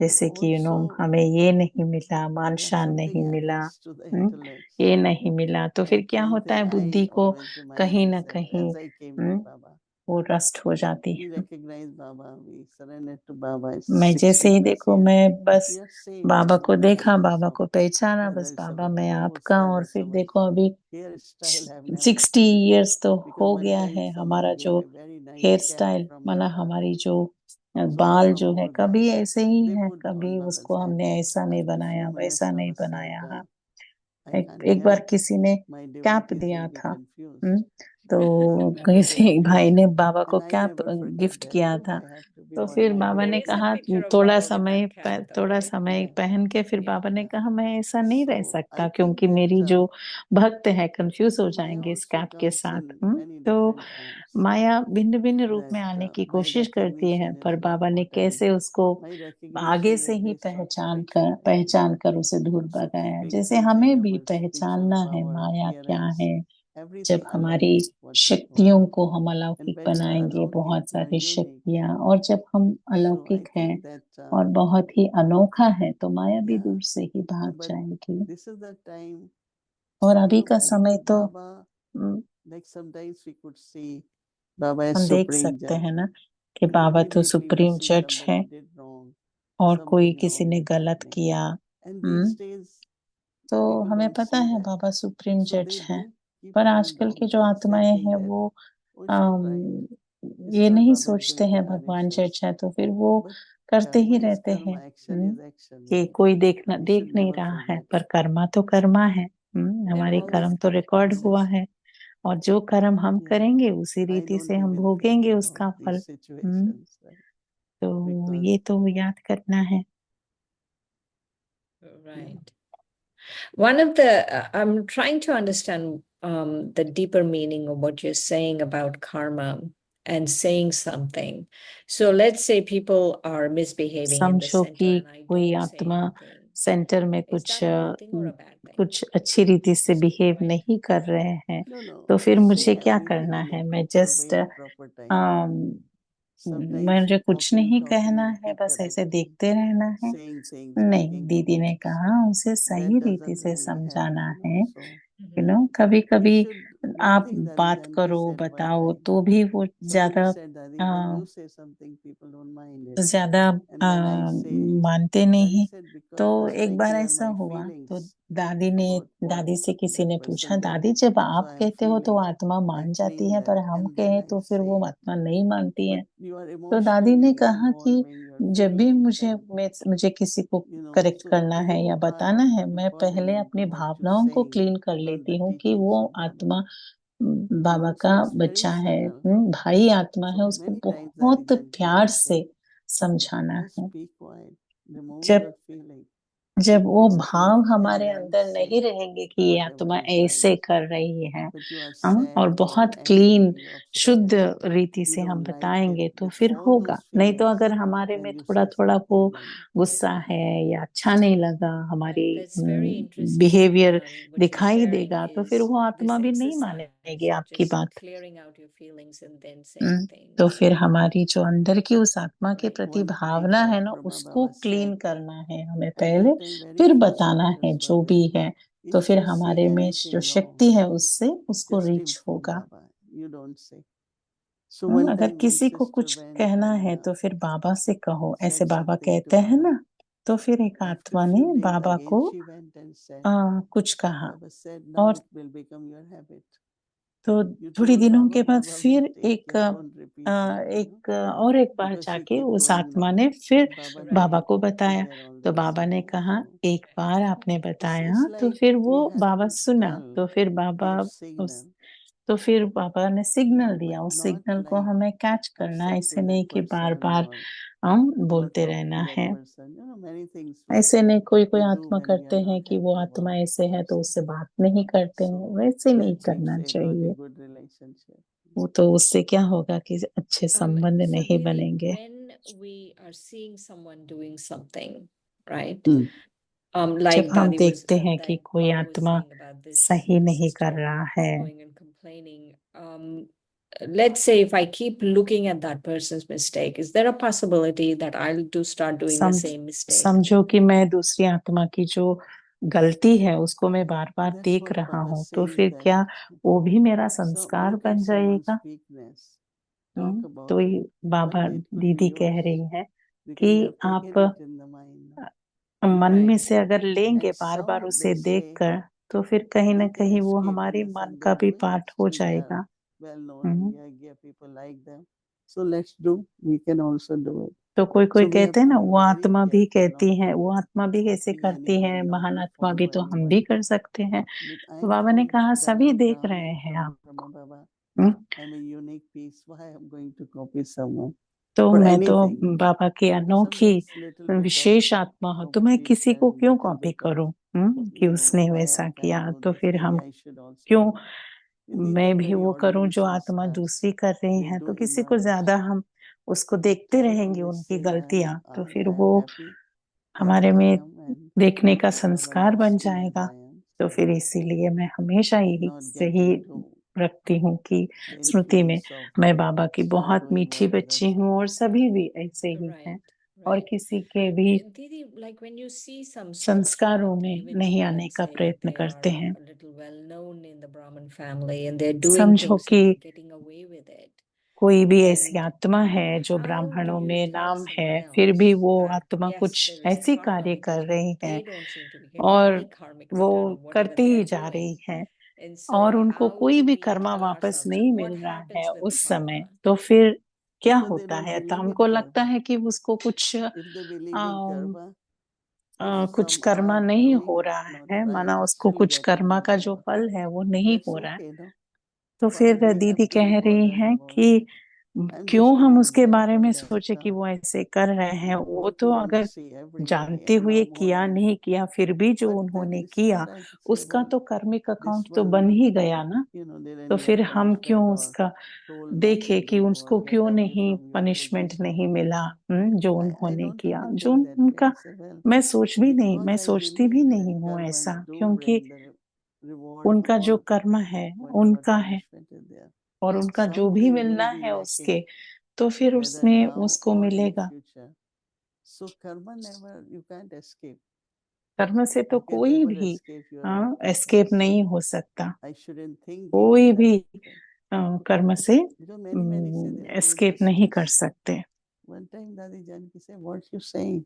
जैसे कि also हमें ये नहीं मिला, मान there's शान नहीं something मिला, happens to the intellect. ये नहीं मिला, तो फिर Like क्या one होता thing है, बुद्धि I को always remind कहीं ना myself कहीं as I came to Baba. वो रस्ट हो जाती We है। recognize Baba, we surrender to Baba. It's मैं 60 जैसे ही plus देखो, years. मैं बस We are saved Baba from को the देखा, guidance बाबा of को पहचाना, whether बस it's बाबा our मैं gurus, आपका। और whether it's फिर our देखो अभी hairstyle have never 60 changed. Years तो Because हो one गया time है। someone हमारा gave जो a very hair nice cap style from माना, Baba. हमारी जो So बाल one of जो है, our कभी guys, ऐसे ही they है, put कभी on Baba's उसको head. हमने ऐसा नहीं After बनाया, few minutes, वैसा नहीं Baba बनाया। said, हाँ, I can't एक बार help. किसी ने My कैप devotees दिया will be था। confused. तो किसी एक भाई ने बाबा को And I cap never forget gift that. किया So था। I have to be तो one फिर of बाबा There ने is a कहा picture of थोड़ा Baba with समय that cap, though, थोड़ा right? समय Yeah. पहन के फिर Yeah. बाबा ने Yeah. कहा मैं ऐसा नहीं रह So सकता I think क्योंकि that मेरी जो भक्त है कंफ्यूज हो Maya जाएंगे इस also कैप के comes साथ। in many तो different forms. माया भिन्न भिन्न रूप That में आने की my कोशिश करती है, recognition पर is बाबा ने important. कैसे उसको My आगे recognition से is he based on spiritual things. पहचान कर उसे दूर So भगाया। keeping जैसे touch हमें with भी our spiritual पहचानना है power, माया क्या appearance, है। जब everything हमारी aligns what we want. शक्तियों को हम And अलौकिक when we are बनाएंगे, alaukic, बहुत we are सारी unique. शक्तियां, और जब हम So I अलौकिक हैं think that और बहुत ही अनोखा है तो माया भी yeah, दूर से ही भाग but जाएगी। this is the time, और अभी का समय because तो Baba, hmm, like sometimes we could see Baba as हम देख supreme सकते judge. हैं ना कि And बाबा तो immediately we सुप्रीम see जज है somebody did wrong, और कोई something किसी wrong ने is गलत happening. किया। And these days तो people हमें don't पता see है that. बाबा सुप्रीम So जज they हैं, do keep पर going आजकल की down जो and आत्माएं thinking हैं that, वो oh, she's right. ये It's not नहीं Baba is सोचते going to हैं भगवान punish जज us. है, तो फिर वो But करते ही karma is रहते हैं। karma, action is action. कि Right? कोई We देख should नहीं never रहा है, forget. पर कर्मा तो कर्मा है। And हमारे all कर्म these तो रिकॉर्ड हुआ consequences. है, और जो कर्म हम Yeah. करेंगे उसी I रीति don't से हम even think भोगेंगे about उसका फल। these situations. Right? तो Because ये तो याद करना है। Right. One of the, I'm trying to understand the deeper meaning of what you're saying about karma and saying something. So let's say people are misbehaving in the समझो center कि and I कोई don't say आत्मा anything. Centre में Is that a good thing or a bad thing? कुछ अच्छी रीति से behave Right. नहीं कर रहे हैं, no, तो फिर say मुझे क्या everything करना in a है? मैं proper just way, proper time. Sometimes मुझे कुछ नहीं कहना talking, है, keep बस ऐसे correcting, देखते रहना है। saying, नहीं, speaking good दीदी ने words. कहा उसे सही That रीति doesn't से really help, समझाना है। So कभी we कभी should, one आप thing that बात Janki करो, said one बताओ, time, तो भी वो somebody ज्यादा said, Dadi, when you say something, people don't mind it. ज्यादा And when I say, मानते Daddy नहीं। said, तो because एक बार respecting are ऐसा my हुआ, तो feelings दादी about से what किसी ने that पूछा, person did. दादी जब So आप I am कहते हो तो feeling, आत्मा I मान जाती claim है, पर that, हम and then कहें I तो फिर वो say, आत्मा नहीं मानती है। but you are तो दादी ने emotionally कहा कि involved when you are जब भी feeling upset, मुझे किसी को करेक्ट So करना है you या are बताना है, मैं पहले according अपनी to what you're भावनाओं को saying, क्लीन कर not लेती the हूँ कि teachings वो of Baba. आत्मा बाबा So का it's very बच्चा है, subtle. भाई आत्मा So है, उसको many times बहुत Daddy Janki प्यार would से say, समझाना just है। be quiet, remove जब your feeling, जब keep वो pure भाव feeling, and हमारे then अंदर say नहीं रहेंगे कि ये whatever आत्मा is ऐसे right. कर रही है, But you are और sad, you बहुत are क्लीन angry, you're शुद्ध upset, रीति you से हम don't like it, बताएंगे तो with फिर all होगा। those नहीं तो feelings, अगर हमारे when में you थोड़ा say थोड़ा वो something, then गुस्सा है या अच्छा नहीं लगा, हमारी Right. That's very interesting. Behaviour What you're दिखाई sharing देगा, तो फिर is वो this आत्मा भी नहीं exercise मानेगी of आपकी just बात। clearing out your feelings and then saying तो things. फिर हमारी जो अंदर की उस आत्मा के Right. प्रति one thing भावना that है ना, Brahma उसको Baba क्लीन said, करना है हमें at पहले, that time very फिर few बताना है soldiers जो were भी there. है, तो If फिर you see हमारे में जो anything शक्ति wrong, है उससे उसको just रीच inform होगा। Baba. You don't say. So one अगर time one किसी को sister कुछ went कहना and है तो फिर बाबा से कहो, ऐसे said बाबा something to कहते हैं Baba. ना। तो फिर एक After आत्मा ने few days बाबा again को she went and said, कुछ कहा, Baba said, now और it will become your habit. तो You थोड़ी told दिनों Baba, के बाद Baba will फिर take care. Don't repeat that. और एक बार Because she जाके kept उस going, आत्मा ने फिर Baba Right. बाबा couldn't को बताया। bear all तो this. बाबा ने कहा, So एक बार आपने बताया, it's तो like फिर we वो have बाबा to सुना, tell, तो फिर बाबा give उस signal, तो फिर बाबा ने सिग्नल दिया। but उस not सिग्नल को like हमें कैच करना है, upset ऐसे to नहीं that कि बार person बार or हम not बोलते talk रहना to that है। person. Many things we ऐसे नहीं, कोई कोई do आत्मा when we करते are हैं not कि वो happy about आत्मा the ऐसे है तो person. उससे बात नहीं करते हैं, So वैसे नहीं that करना seems not a चाहिए। good relationship. वो तो उससे क्या होगा कि अच्छे संबंध So नहीं Didi, बनेंगे। when we are seeing someone doing something, right? Hmm. जब Like हम Dadi was, देखते हैं कि like कोई Baba was आत्मा saying about this सही नहीं कर sister रहा है, going and complaining. Let's say if I keep looking at that person's mistake, is there a possibility that I'll start doing the same mistake? समझो कि मैं दूसरी आत्मा की जो गलती है उसको मैं बार बार That's देख what रहा Baba हूँ, तो says फिर that. क्या वो भी मेरा So संस्कार look बन at someone's जाएगा? weakness, talk about तो ये it. Baba One day it could be दीदी कह yours रही है because कि you have आप taken it in the mind. मन में Right. से अगर लेंगे And बार बार some उसे they देख say कर, तो फिर कहीं ना they can कहीं वो escape हमारी unless मन and का they भी do it. पार्ट हो Still they are जाएगा। well known in Yagya, people like them. So let's do. We can also do it. तो कोई कोई So we have कहते हैं to ना, be वो very आत्मा भी careful कहती not है, to वो आत्मा भी कैसे copy करती है, anyone, not महान to आत्मा भी follow तो हम भी anyone. कर सकते हैं। But I तो बाबा ने found कहा that सभी देख रहे calming हैं from आपको। Brahma Baba hmm, I'm a unique piece. Why I'm going to copy someone तो for मैं तो anything? बाबा की अनोखी Sometimes little bit of विशेष आत्मा हूँ, तो मैं किसी को competition, क्यों little कॉपी bit of, करूं? कि उसने I वैसा can किया do तो this. फिर हम Maybe I should also क्यों do. They मैं भी carry वो करूं ordinary जो आत्मा sanskars. दूसरी कर रही They है? do तो किसी को indulge. ज्यादा हम उसको देखते So रहेंगे they उनकी say, गलतियां, तो फिर I am वो happy as हमारे I में am, and देखने का Baba संस्कार loves बन me as जाएगा। I am. तो So फिर इसीलिए मैं हमेशा यही not get सही into रखती हूँ कि very स्मृति में feelings of मैं बाबा की start बहुत doing मीठी what बच्ची others हूँ do. और सभी भी ऐसे ही हैं, Right, और right. किसी के भी And Didi, like when you see some souls, संस्कारों right, में even नहीं so, आने let's का say प्रयत्न they करते are हैं। a little well known in the Brahmin family and they're doing समझो things कि and they're getting away with it. कोई भी ऐसी And आत्मा है जो how do ब्राह्मणों you में tell नाम है, someone फिर भी else वो that आत्मा yes, कुछ there is ऐसी karma कार्य कर because रही है they don't seem to be getting और any karmic वो return of whatever करती ही they're जा doing? रही है And so और उनको how कोई do भी we कर्मा tell वापस ourselves नहीं what मिल रहा है happens with the उस समय, karma? तो फिर क्या Because they होता don't है? तो believe in हमको लगता karma. है कि उसको कुछ If they believe in karma, कुछ some कर्मा are नहीं doing हो it, रहा not है, trying, माना उसको actually कुछ getting कर्मा into का जो karma. फल है वो नहीं That's हो रहा है, okay, no? तो Why फिर we दीदी have to be कह रही bothered हैं about कि it? I'm क्यों just हम an उसके बारे में example सोचे that कि वो ऐसे कर रहे हैं? वो what तो we don't अगर see every day जानते and हुए now किया morning. नहीं किया, फिर भी जो But उन्होंने it's किया not I say, उसका well, तो कार्मिक this अकाउंट तो one, बन ही गया ना। they're तो in your फिर हम क्यों punishment or उसका told not देखे to कि do or उसको get क्यों away नहीं from your पनिशमेंट नहीं position. मिला, जो I उन्होंने don't किया, even जो think that way. उनका I say, well, मैं सोच भी नहीं, मैं because I सोचती भी believe नहीं that हूँ karmas ऐसा, do क्योंकि bring the reward उनका जो for कर्म है whatever उनका है punishment is there. और उनका जो भी Something मिलना will be है lacking, उसके, तो फिर whether उसमें now उसको or in मिलेगा। future. So karma never, you can't escape. कर्म से तो You can कोई never भी escape your एस्केप karma. नहीं So हो सकता, I shouldn't think कोई even भी that. कर्म से Because many say there is no escape नहीं कर justice. सकते। One time Dadi Janki said, what you saying?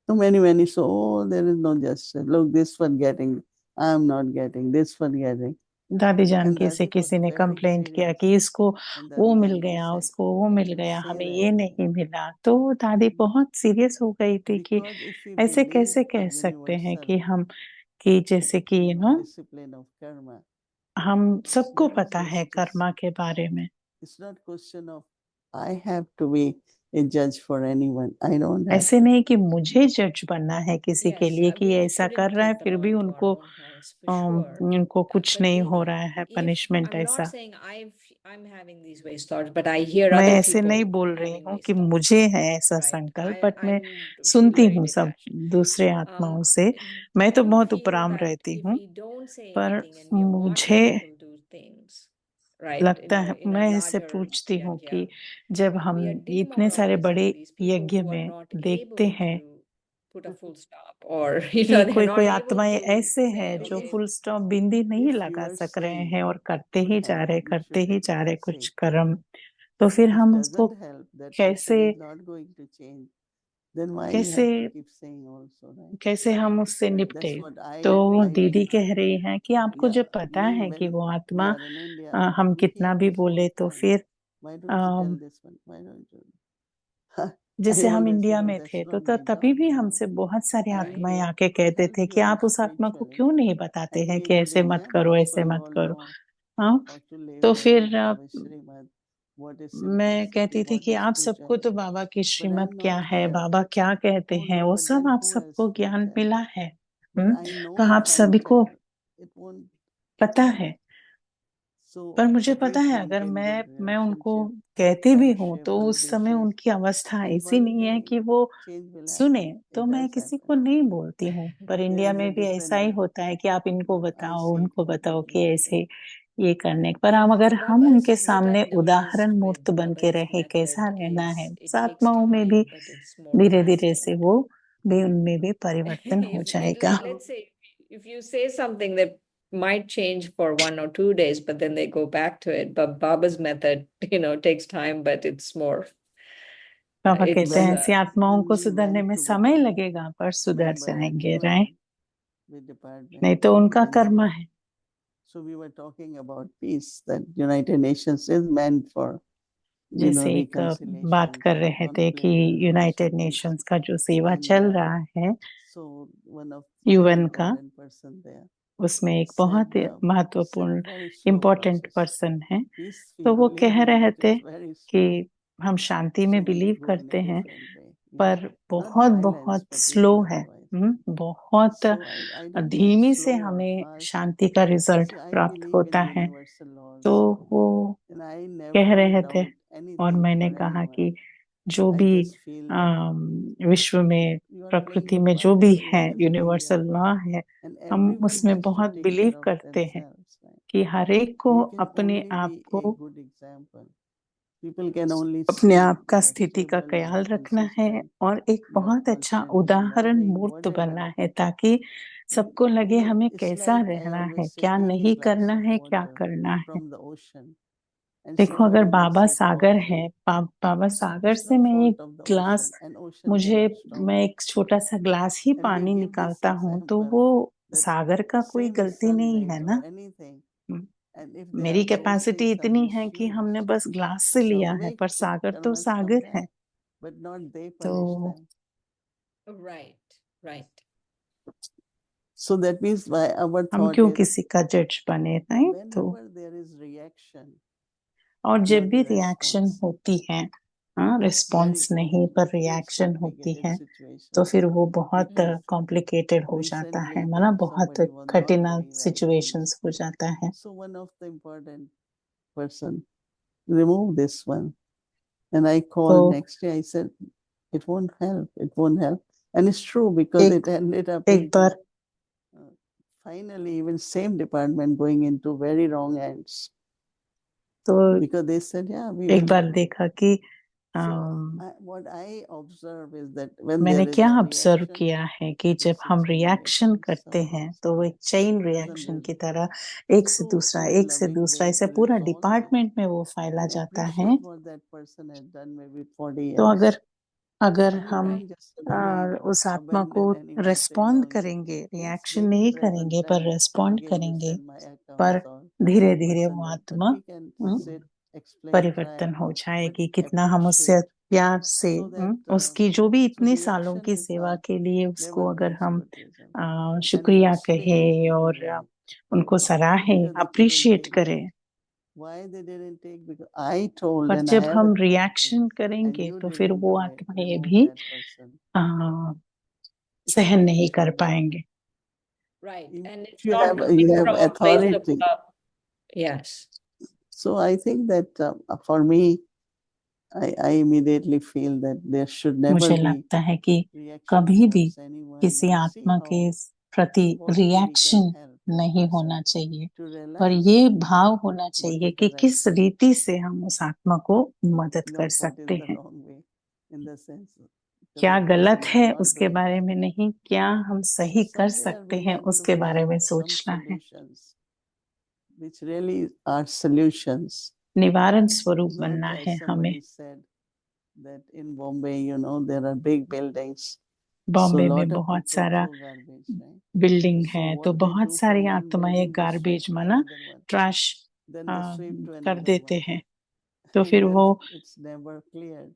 So many so, oh, there is no justice. Look, this one getting, I am not getting, this one getting. दादी And Janaki से Dadi was किसी ने very complaint किया serious. कि इसको And वो Dadi मिल Janki गया, said, उसको वो मिल you गया, say हमें that ये नहीं मिला। तो दादी बहुत सीरियस हो गई थी कि because if we ऐसे believe कैसे the कह सकते हैं universal, कि हम, कि जैसे कि discipline of karma, हम सबको there is पता है justice. कर्मा के बारे में। It's not question of I have to be a judge for anyone. I don't have ऐसे to. नहीं कि मुझे जज बनना है किसी के Yes, लिए कि we ये ऐसा कर shouldn't रहा है take the फिर law भी into our उनको own hands for sure. उनको कुछ But नहीं हो Didi, रहा है if पनिशमेंट I'm not ऐसा। saying I'm having these waste thoughts, but I hear मैं other ऐसे नहीं people बोल रही having हूँ कि waste thoughts, मुझे है ऐसा right? संकल्प, बट मैं I'm feel सुनती very हूँ सब detached. दूसरे आत्माओं से। Do मैं तो you बहुत feel उपराम that रहती if हूँ, we don't say पर anything and we are watching मुझे people do things, right, लगता है, in a मैं ऐसे larger पूछती हूँ yajna, कि जब हम we are इतने सारे बड़े demoralizing these people यज्ञ who are में not देखते able हैं to put a full stop, or कि they're कोई not कोई able आत्माएं to ऐसे say, हैं जो okay, फुल स्टॉप बिंदी नहीं If you लगा are सक रहे saying हैं और करते would ही जा help, रहे, it करते should ही जा रहे say. कुछ कर्म, तो फिर If हम उसको doesn't help, that कैसे person is not going to change. Then why you कैसे have to keep saying also, right? कैसे हम उससे निपटे? That's what I तो दीदी decide. कह रही हैं कि आपको Yeah, जब पता me है कि when वो we आत्मा are in India, हम we कितना hear भी this बोले all तो time. फिर Why don't you tell um, this one? Why don't you? जैसे I हम always say, इंडिया well, में that's थे not तो my तभी job, भी हमसे बहुत सारे right, आत्माएं आके कहते help थे you कि out आप उस आत्मा को spiritually. क्यों नहीं बताते I हैं give कि you good ऐसे मत करो, examples so ऐसे you मत all करो। know हाँ, how to live तो according फिर to Baba's Srimad. What is मैं simplicity? कहती थी What कि is आप सबको तो spirituality? बाबा की But श्रीमत I'm क्या not है, here. बाबा क्या कहते Oh हैं, Lord, वो but सब then आप who else सबको can ज्ञान tell? मिला है। But I know तो आप if I सभी को tell, it won't. पता है, So पर मुझे at पता least है अगर maintain good मैं उनको relationship, कहती भी हूँ friendship, तो good उस समय wishes, उनकी अवस्था and ऐसी one नहीं है day कि वो change will सुने, happen. तो It मैं does किसी को happen. नहीं बोलती हूँ। पर There इंडिया is a में भी ऐसा different ही way. होता है कि आप इनको I बताओ, see it उनको बताओ कि completely ऐसे different. ये करने, पर हम अगर So हम Baba's उनके सामने methodologist उदाहरण with मूर्त बन के Baba's रहे कैसा method रहना है, is it takes आत्माओं में भी time, but it's more धीरे धीरे से lasting. वो भी उनमें भी परिवर्तन हो If जाएगा। let's say if you say something that might change for 1 or 2 days, but then they go back to it. But Baba's method, takes time, but it's more. Baba It's कहते हैं When ऐसी आत्माओं को we सुधरने went में to समय become लगेगा पर सुधर member at जाएंगे, UN राइट? with department, नहीं तो उनका then कर्म है। so we were talking about peace, that United Nations is meant for जैसे एक बात reconciliation, कर रहे थे कि conflict United resolution, peace. Nations का जो सेवा And चल रहा है so one of very UN का, important person there, उसमें एक said बहुत said महत्वपूर्ण very slow important process. Person है, Peace तो we वो believe कह in, रहे but थे it's very कि slow. हम शांति में So many believe go in करते a हैं, different way. Yeah. पर Not बहुत violence, बहुत but स्लो even है, otherwise. बहुत So I don't know धीमी से slow or हमें fast. शांति का रिजल्ट See, I प्राप्त believe होता in है। universal तो laws, वो and I कह never रहे थे, doubt और anything मैंने for कहा anyone. कि जो I भी just feel that विश्व में you are playing प्रकृति your में जो part, भी so you है just play your universal law part. है, And हम everyone उसमें has to बहुत take बिलीव care of करते हैं themselves, right? कि हर एक को You can अपने only आप be को a good example. People can only अपने see आप का you are स्थिति का stable, you ख्याल are रखना है consistent, और एक you are बहुत अच्छा constant, उदाहरण loving, मूर्त whatever बनना it है, is. ताकि सबको लगे You know, हमें it's कैसा like I रहना है, always say, क्या take a नहीं glass करना of है, क्या water करना है। from the ocean and देखो, अगर somebody Baba lets it Sagar fall है, through. बाबा सागर It's से not मैं एक fault of the glass, ocean, and ocean मुझे cannot stop मैं it. एक छोटा सा ग्लास ही And we पानी give this निकालता हूँ तो example वो that सागर का कोई same गलती sun नहीं है rays ना। or anything, and if they मेरी are those capacity rays are इतनी है कि हमने misused, बस ग्लास से लिया है, Samvik पर सागर तो karmas come सागर है। back, but not they तो punish them. Right, right. So that means why our हम thought क्यों is किसी का जज बने, नहीं? तो whenever there is reaction, और जब not भी a रिएक्शन response, होती है, हाँ, very रिस्पॉन्स नहीं common, पर it creates रिएक्शन होती complicated है, तो situations. फिर वो बहुत Because कॉम्प्लिकेटेड हो जाता है, recently मतलब बहुत somebody was not कठिन doing right things. सिचुएशंस हो जाता है। So one of the important person remove this one, and I called तो next day. I said, it won't help. It won't help, and it's true because it ended up एक बार finally even same department going into very wrong hands तो because they said, yeah, we एक will. बार देखा कि So what I observe is that when मैंने there is क्या a observe reaction, किया है कि it's जब a हम chain रिएक्शन reaction. करते हैं Somehow तो वो एक चेन doesn't रिएक्शन resolve. की तरह एक से So दूसरा, in a एक से loving दूसरा, way ऐसे it पूरा resolves it. डिपार्टमेंट में वो फैला And जाता है। appreciate what that person has done maybe 40 तो years. अगर You हम don't just suddenly उस आत्मा को abandon anyone, say, respond no, करेंगे, yes, रिएक्शन maybe नहीं present करेंगे पर time रेस्पॉन्ड again to करेंगे, send Maya पर comes or धीरे धीरे person वो does, but आत्मा we can sit, explain, परिवर्तन try, हो but जाएगी। कितना हम उससे appreciate प्यार से so that उसकी जो भी so इतनी सालों reaction की is सेवा के लिए उसको never अगर brings हम good result. And शुक्रिया explain कहे in a और way उनको सराहे, because they couldn't appreciate take. करें। Why they didn't take? Because I told पर and I जब have हम a thing, रिएक्शन and करेंगे you तो फिर didn't वो do it. आत्माएं Remove भी that person. It's सहन very नहीं कर true. पाएंगे। Right. And it's You not have coming from a place of authority. love. Yes. So I think that for me, I immediately feel that there should never मुझे be लगता है कि reaction कभी भी towards anyone, किसी and see आत्मा के how प्रति what way we can reaction help that नहीं person होना चाहिए, to पर realize ये भाव होना what चाहिए is कि the right किस way, रीति से हम उस आत्मा को मदद कर not what is सकते the हैं। wrong way, in the sense that क्या that गलत person is है not उसके doing बारे right. में नहीं, क्या हम So सही कर somewhere सकते we हैं have to उसके बारे find में some सोचना है। solutions which really are solutions. निवारण स्वरूप Not बनना as है हमें। somebody said that in Bombay, there are big buildings. So Bombay में lot of बहुत people सारा throw garbage, right? Building So है, तो what they बहुत do सारी from one आत्माएं building, they garbage sweep to माना another one, trash then they sweep to कर another देते one, हैं, तो and फिर then वो it's never cleared.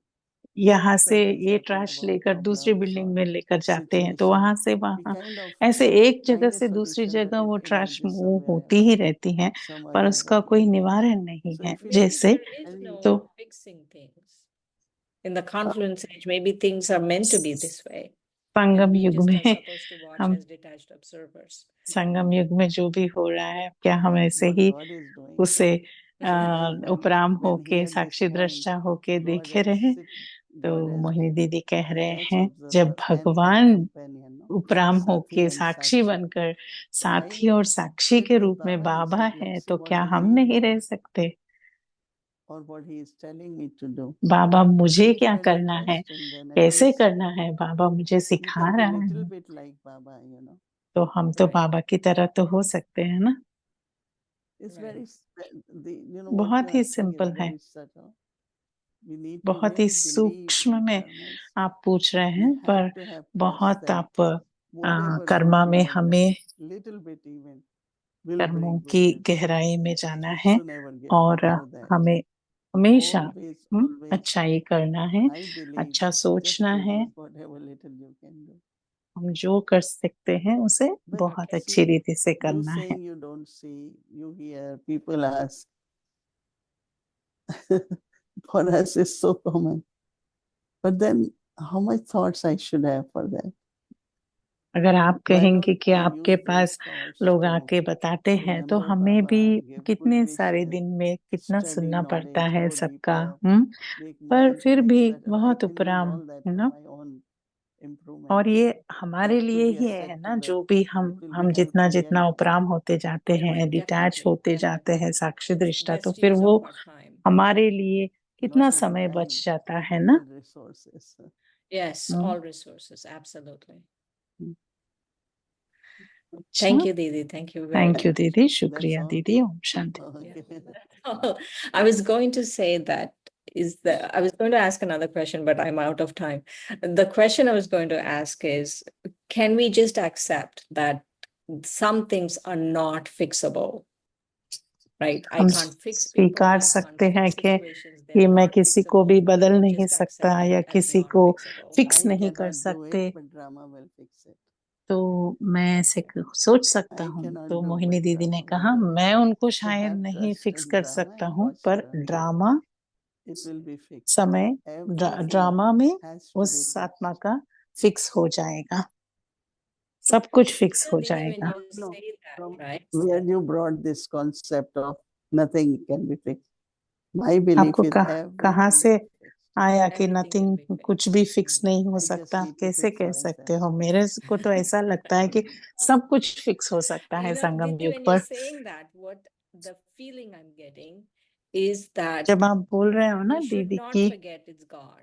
यहाँ से Sometimes ये talking ट्रैश about लेकर दूसरी problems बिल्डिंग or में लेकर जाते हैं, तो situation, वहां से we वहां kind of ऐसे एक जगह find a से दूसरी solution, but जगह वो it trash emerges move somewhere होती else, ही रहती है, some पर other उसका way. कोई निवारण नहीं So है। if we Maybe जैसे there is no तो fixing things. In the confluence age, maybe things are meant to be this way. And Sangam we युग just are में supposed to watch हम as detached observers. संगम युग में जो भी हो रहा है, क्या हम ऐसे what he God is doing, उसे and उपराम when he होके at this साक्षी point, दृष्टा होके God देखे has रहे। तो God has मोहिनी been दीदी कह रहे detached हैं, जब observer and भगवान companion, no? उपराम Sathi होके and साक्षी Sakshi. बनकर So साथी I और साक्षी sit के with रूप में Baba and बाबा said, है, let's see तो what क्या does हम he नहीं do रह सकते? or what he is telling me to do. बाबा मुझे And if क्या I करना है, request him, then at कैसे least करना है, बाबा मुझे you सिखा can be रहा little है, bit like Baba, तो हम तो Right. बाबा की तरह तो हो सकते हैं ना। It's Right. very, what बहुत you're he asking is simple है, very subtle. We need to बहुत ही really believe सूक्ष्म in में karmas. आप पूछ रहे We हैं, have पर to have trust बहुत that आप whatever कर्मा we में have हमें done, little bit even, will कर्मों bring की good results. गहराई में जाना है So never give और up. Know that. हमें हमेशा Always, अच्छाई करना है, I believe अच्छा just सोचना do है। whatever little you can do. हम जो कर सकते हैं उसे But बहुत अच्छी see, रीति से you करना है। saying you don't see, you hear, people ask. For us, it's so common. But then, how much thoughts I should have for that? अगर आप Why कहेंगे don't कि I आपके use those पास thoughts लोग to आके बताते हैं तो remember हमें भी Baba, give good कितने सारे wishes, दिन में कितना study सुनना पड़ता knowledge, है go सबका, deeper, make पर more फिर भी intellect better? I बहुत can use उपराम all that है for ना। my own और improvement. ये हमारे That लिए will be ही asset है to ना, the, जो भी it will be हम जितना helpful, जितना yeah. उपराम होते जाते हैं, डिटैच Definitely, होते जाते हैं definitely. साक्षी It's दृष्टा, तो best फिर use वो of our time. हमारे लिए कितना Not only समय time, बच जाता है ना। all resources. Yes, हम्म, all resources, absolutely. अच्छा, Thank you, Didi. Thank you very thank you much. दीदी, That's शुक्रिया all. दीदी, Om Shanti. Okay. I was going to say that I was going to ask another question, but I'm out of time. The question I was going to ask is, can we just accept that some things are not fixable? Right? I हम can't fix people, स्वीकार I can't सकते हैं fix कि situations, ये they're मैं not किसी को भी fixable. We बदल can नहीं just सकता accept या it as किसी not को fixable. फिक्स I नहीं कर cannot do सकते, it, but drama will fix it. तो मैं ऐसे सोच सकता I हूँ। cannot तो do, मोहिनी but दीदी ने drama will कहा do it. मैं उनको So शायद have नहीं trust फिक्स in कर drama सकता and हूँ, watch पर drama. Drama It will be fixed. समय Everything ड्रामा में has to be उस fixed. आत्मा का फिक्स हो जाएगा, सब कुछ फिक्स So, हो Didi, when जाएगा। you No, say that, from right? where you brought this concept of nothing can be fixed. My belief आपको is कहाँ everything से can be fixed. आया कि Everything can नथिंग, be कुछ fixed. भी fix नहीं हो I just सकता? need to कैसे fix कह सकते myself. हो? मेरे को तो ऐसा लगता है कि सब कुछ फिक्स हो सकता है संगम Didi, युग when you're पर। saying that, what the feeling I'm getting is that जब आप बोल रहे हो ना we should दीदी not की, forget it's God.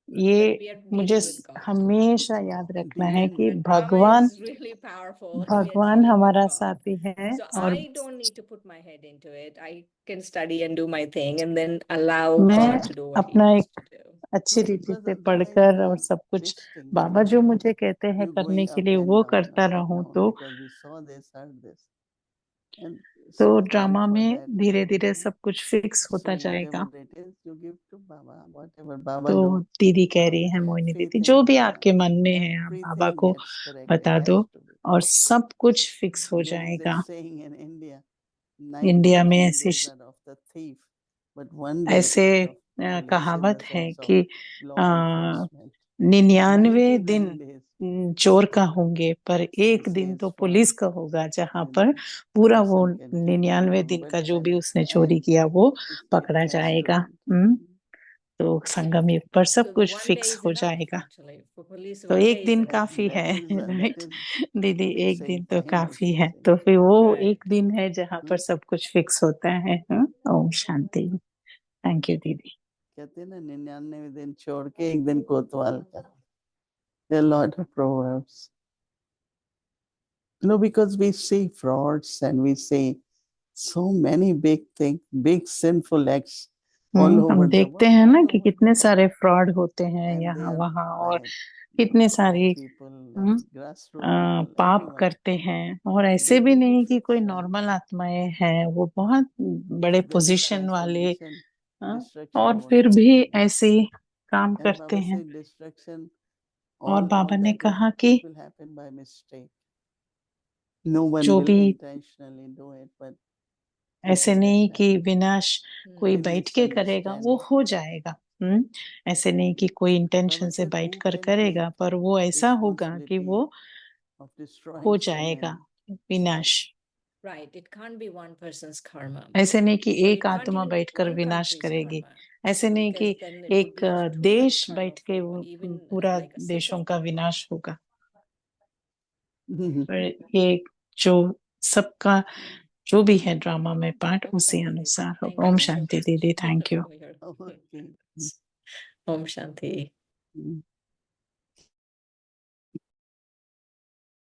That ये we are मुझे dealing with God. हमेशा याद रखना है Dealing कि with Drama भगवान is really powerful. We are भगवान dealing with हमारा God. साथी है, So और I don't need to put my head into it. I can study and do my thing and then allow मैं God to do what He अपना wants एक to do. अच्छी no, रीति because से of that पढ़कर और सब कुछ twisting बाबा जो मुझे कहते हैं you करने going के up लिए and वो down, करता up and रहूं, down, तो because we saw this, heard this. And तो so time ड्रामा for में that. धीरे धीरे सब कुछ फिक्स होता So जाएगा। whatever it is, you give to Baba, whatever Baba तो do. दीदी कह रही है, Have मोहिनी faith दीदी, in जो भी Baba. आपके मन में है आप बाबा Everything को gets corrected, बता has दो to be. और सब कुछ फिक्स हो There is a जाएगा। saying in India, इंडिया में 99 ऐसी days are of the thief, but one day ऐसे is of police in कहावत the है sense of कि law enforcement. 99 दिन 99 days. चोर का होंगे, पर एक He दिन says तो from पुलिस का होगा, जहां when पर पूरा वो person can keep 99 wrong, दिन but का जो भी at उसने the चोरी end किया वो it पकड़ा has to जाएगा। end. तो संगम युग पर सब So कुछ one day फिक्स is हो enough, जाएगा। actually. For police, तो one एक day is दिन enough. काफी है, That राइट is दीदी, एक same दिन तो time काफी also है। same. तो फिर वो Right. एक दिन है जहां पर सब कुछ फिक्स होता है। ओम शांति। थैंक यू दीदी। कहते हैं ना 99 दिन छोड़ के एक दिन कोतवाल का. There are a lot of proverbs. No, because we see frauds and we see so many big things, big sinful acts all over हम the देखते world. हैं ना all कि over कितने the world. सारे फ्रॉड होते हैं And यहाँ they are वहाँ, और by कितने सारी people, हम्म, grassroots people, पाप everyone. करते हैं। और ऐसे They भी will be नहीं कि कोई fixed. नॉर्मल आत्माएं हैं, वो बहुत बड़े There is पोजीशन वाले, transformation, destruction और won't फिर happen. भी ऐसे ही काम And करते Baba हैं। said destruction, और all बाबा ने that कहा is, कि it will happen by mistake. No one जो will भी intentionally do it, but it ऐसे will नहीं just कि happen विनाश कोई by बैठ के करेगा, वो misunderstanding. हो जाएगा। ऐसे नहीं कि कोई इंटेंशन Baba से said, बैठ who कर can करेगा, take पर वो ऐसा होगा कि responsibility वो of destroying हो so जाएगा many? विनाश। Right. It can't be one person's karma. ऐसे नहीं कि Or एक it can't आत्मा even be बैठकर one विनाश country's करेगी, karma. ऐसे नहीं कि Because then it would एक be too much देश karma बैठ के for even पूरा like a देशों second. का विनाश होगा। पर ये जो सबका जो भी है ड्रामा में पार्ट, उसी Okay, Didi. अनुसार Thank होगा। ओम you so शांति much दीदी, thank you. for your Okay. Om Shanti.